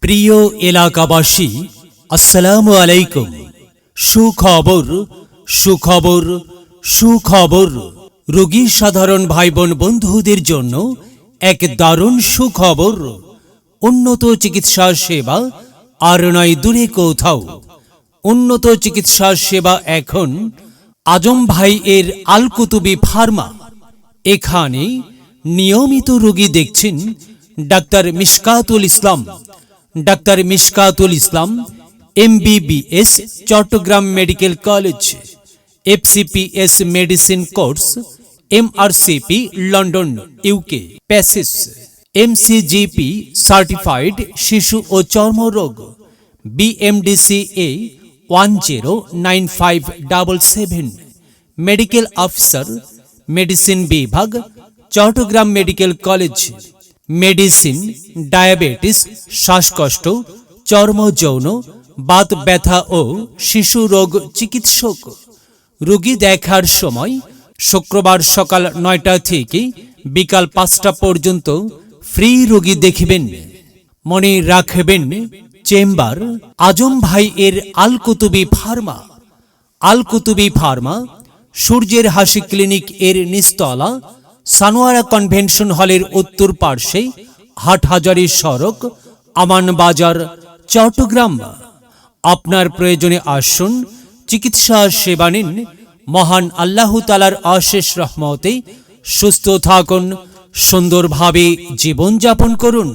প্রিয় এলাকাবাসী, আসসালামু আলাইকুম। সুখবর সুখবর সুখবর। রোগী সাধারণ ভাই বোন বন্ধুদের জন্য এক দারুণ সুখবর। উন্নত চিকিৎসা সেবা আর নয় দূরে কোথাও। উন্নত চিকিৎসা সেবা এখন আজম ভাই এর আল কুতুবি ফার্মা। এখানে নিয়মিত রোগী দেখছেন ডাক্তার মিশকাতুল ইসলাম। ডাক্তার Mishkatul Islam MBBS, Chattogram medical college, FCPS medicine course, MRCP London UK, প্যাসিস MCGP সার্টিফাইড শিশু ও চর্মরোগ, BMDCA 109577, মেডিকেল অফিসার, মেডিসিন বিভাগ, Chattogram medical college. Medicine, diabetes, শ্বাসকষ্ট, চর্ম যৌন, বাত ব্যথা ও শিশু রোগ চিকিৎসক। রোগী দেখার সময় শুক্রবার সকাল 9টা থেকে বিকাল 5টা পর্যন্ত ফ্রি রোগী দেখবেন। মনে রাখবেন, চেম্বার আজম ভাই এর আল কুতুবি ফার্মা। আল কুতুবি ফার্মা সূর্যের হাসি ক্লিনিক এর নিচতলা, সানোয়ারা কনভেনশন হলের উত্তর পার্শ্বে, হাটহাজারী সড়ক, আমান বাজার, চট্টগ্রাম। আপনার প্রয়োজনে আসুন, চিকিৎসা সেবা নিন। মহান আল্লাহ তাআলার অশেষ রহমতে সুস্থ থাকুন, সুন্দরভাবে জীবনযাপন করুন।